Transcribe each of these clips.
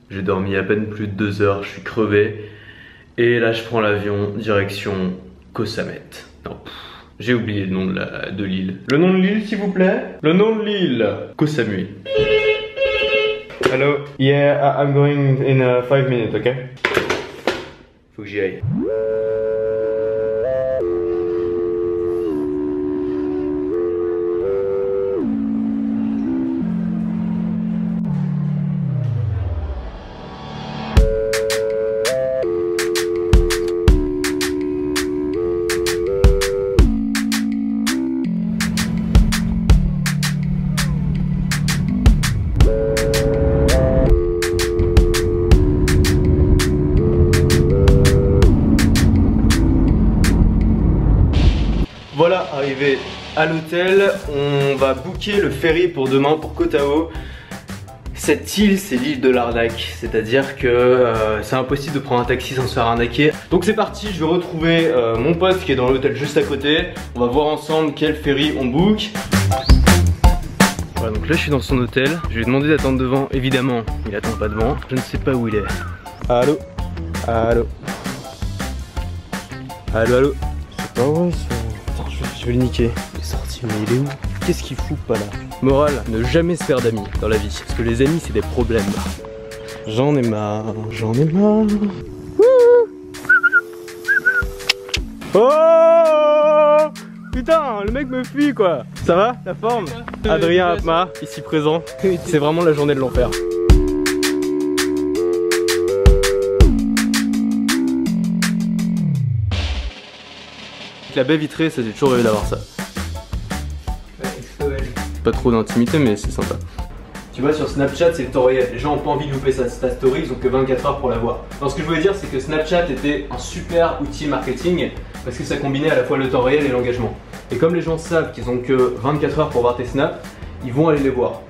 J'ai dormi à peine plus de 2 heures, je suis crevé. Et là je prends l'avion direction Koh Samet. Non, j'ai oublié le nom de l'île. Le nom de l'île s'il vous plaît? Le nom de l'île, Koh Samui. Hello, yeah, I'm going in 5 minutes, ok? Faut que j'y aille. Voilà, arrivé à l'hôtel, on va booker le ferry pour demain pour Koh Tao. Cette île, c'est l'île de l'arnaque, c'est-à-dire que c'est impossible de prendre un taxi sans se faire arnaquer. Donc c'est parti, je vais retrouver mon pote qui est dans l'hôtel juste à côté. On va voir ensemble quel ferry on book. Voilà, donc là je suis dans son hôtel. Je lui ai demandé d'attendre devant, évidemment, il attend pas devant. Je ne sais pas où il est. Allô? Allô? Allô, allô? C'est pas vrai ça. Attends, je vais le niquer. Il est sorti, mais il est où? Qu'est-ce qu'il fout pas là? Morale, ne jamais se faire d'amis dans la vie. Parce que les amis c'est des problèmes. J'en ai marre, j'en ai marre. Oh putain, le mec me fuit quoi. Ça va, la forme? Adrien Apma, ici présent. C'est vraiment la journée de l'enfer. La baie vitrée, ça j'ai toujours rêvé d'avoir ça. Pas trop d'intimité mais c'est sympa. Tu vois sur Snapchat c'est le temps réel, les gens ont pas envie de louper sa story, ils ont que 24 heures pour la voir. Alors ce que je voulais dire c'est que Snapchat était un super outil marketing parce que ça combinait à la fois le temps réel et l'engagement. Et comme les gens savent qu'ils ont que 24 heures pour voir tes snaps, ils vont aller les voir.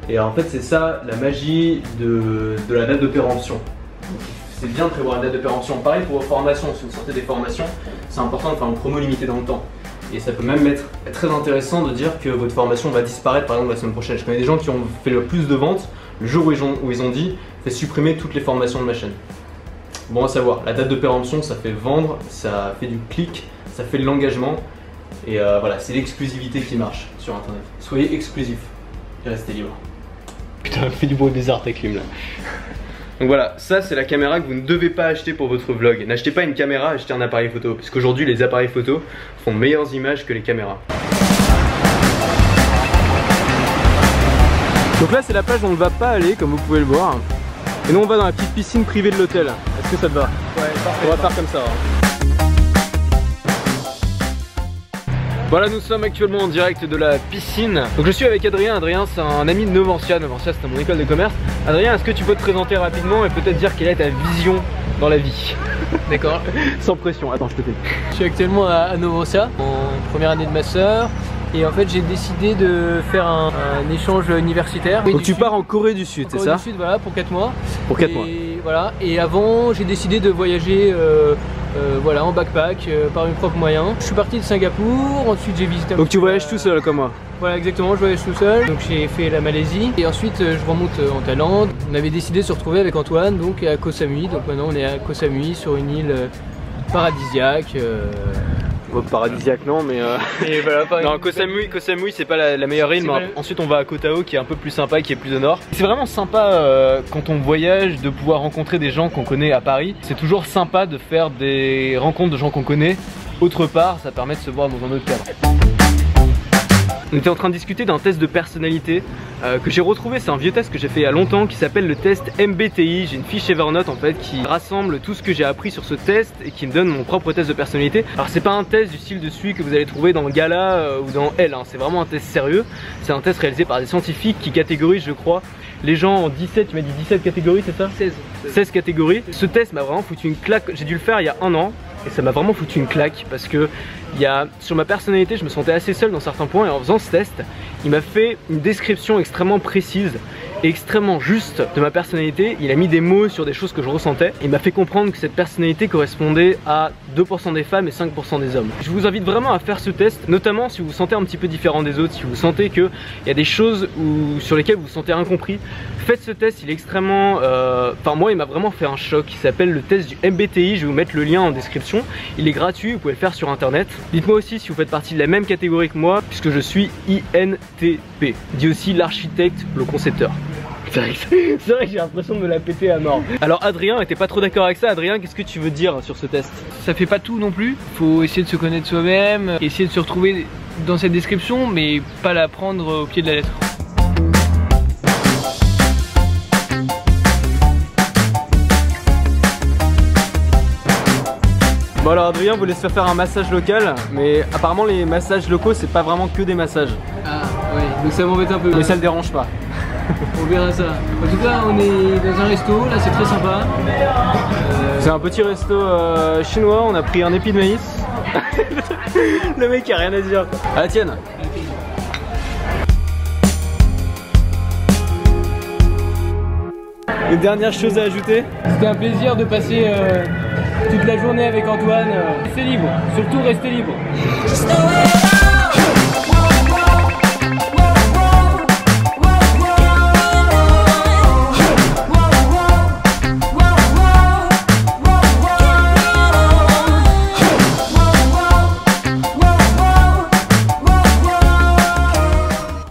Et en fait c'est ça la magie de la date de péremption. C'est bien de prévoir une date de péremption. Pareil pour vos formations, si vous sortez des formations, c'est important de faire une promo limitée dans le temps. Et ça peut même être très intéressant de dire que votre formation va disparaître par exemple la semaine prochaine. Je connais des gens qui ont fait le plus de ventes le jour où ils ont dit « fais supprimer toutes les formations de ma chaîne ». Bon à savoir, la date de péremption ça fait vendre, ça fait du clic, ça fait de l'engagement. Et voilà, c'est l'exclusivité qui marche sur internet. Soyez exclusif et restez libre. Putain, fais du bruit bizarre ta clim là. Donc voilà, ça c'est la caméra que vous ne devez pas acheter pour votre vlog. N'achetez pas une caméra, achetez un appareil photo. Parce qu'aujourd'hui les appareils photo font de meilleures images que les caméras. Donc là c'est la plage où on ne va pas aller comme vous pouvez le voir. Et nous on va dans la petite piscine privée de l'hôtel. Est-ce que ça te va? Ouais, parfait. On va faire comme ça. Voilà, nous sommes actuellement en direct de la piscine. Donc je suis avec Adrien. Adrien c'est un ami de Noventia. Noventia c'était mon école de commerce. Adrien, est-ce que tu peux te présenter rapidement et peut-être dire quelle est ta vision dans la vie? D'accord. Sans pression, attends je te fais. Je suis actuellement à Noventia, en première année de master. Et en fait j'ai décidé de faire un échange universitaire. Donc tu pars en Corée du Sud, c'est ça? Corée du Sud, voilà, pour 4 mois. Pour 4 mois. Voilà. Et avant j'ai décidé de voyager voilà, en backpack, par mes propres moyens. Je suis parti de Singapour, ensuite j'ai visité... Donc tu voyages tout seul comme moi? Voilà, exactement, je voyage tout seul. Donc j'ai fait la Malaisie et ensuite je remonte en Thaïlande. On avait décidé de se retrouver avec Antoine donc à Koh Samui. Donc maintenant on est à Koh Samui sur une île paradisiaque. Paradisiaque non mais et voilà, non, Koh Samui c'est pas la meilleure île, mais ensuite on va à Koh Tao qui est un peu plus sympa, qui est plus au nord. C'est vraiment sympa quand on voyage de pouvoir rencontrer des gens qu'on connaît à Paris. C'est toujours sympa de faire des rencontres de gens qu'on connaît autre part, ça permet de se voir dans un autre cadre. On était en train de discuter d'un test de personnalité que j'ai retrouvé, c'est un vieux test que j'ai fait il y a longtemps qui s'appelle le test MBTI. J'ai une fiche Evernote en fait qui rassemble tout ce que j'ai appris sur ce test et qui me donne mon propre test de personnalité. Alors c'est pas un test du style de celui que vous allez trouver dans Gala ou dans Elle, hein. C'est vraiment un test sérieux. C'est un test réalisé par des scientifiques qui catégorisent je crois les gens en 17, tu m'as dit 17 catégories c'est ça? 16 catégories. Ce test m'a vraiment foutu une claque, j'ai dû le faire il y a 1 an. Et ça m'a vraiment foutu une claque parce que sur ma personnalité je me sentais assez seul dans certains points et en faisant ce test il m'a fait une description extrêmement précise extrêmement juste de ma personnalité. Il a mis des mots sur des choses que je ressentais. Il m'a fait comprendre que cette personnalité correspondait à 2% des femmes et 5% des hommes. Je vous invite vraiment à faire ce test, notamment si vous vous sentez un petit peu différent des autres, si vous sentez qu'il y a des choses sur lesquelles vous vous sentez incompris. Faites ce test, il est extrêmement... Enfin moi il m'a vraiment fait un choc. Il s'appelle le test du MBTI, je vais vous mettre le lien en description. Il est gratuit, vous pouvez le faire sur internet. Dites-moi aussi si vous faites partie de la même catégorie que moi, puisque je suis INTP, dit aussi l'architecte, le concepteur. C'est vrai que j'ai l'impression de me la péter à mort. Alors Adrien était pas trop d'accord avec ça. Adrien, qu'est-ce que tu veux dire sur ce test? Ça fait pas tout non plus, faut essayer de se connaître soi-même, essayer de se retrouver dans cette description, mais pas la prendre au pied de la lettre. Bon alors Adrien voulait se faire faire un massage local, mais apparemment les massages locaux c'est pas vraiment que des massages. Ah oui, donc ça m'embête un peu. Mais ça le dérange pas. On verra ça. En tout cas on est dans un resto, là c'est très sympa. C'est un petit resto chinois, on a pris un épi de maïs. Le mec a rien à dire. À la tienne. Une dernière chose à ajouter? C'était un plaisir de passer toute la journée avec Antoine. Restez libre, surtout restez libre.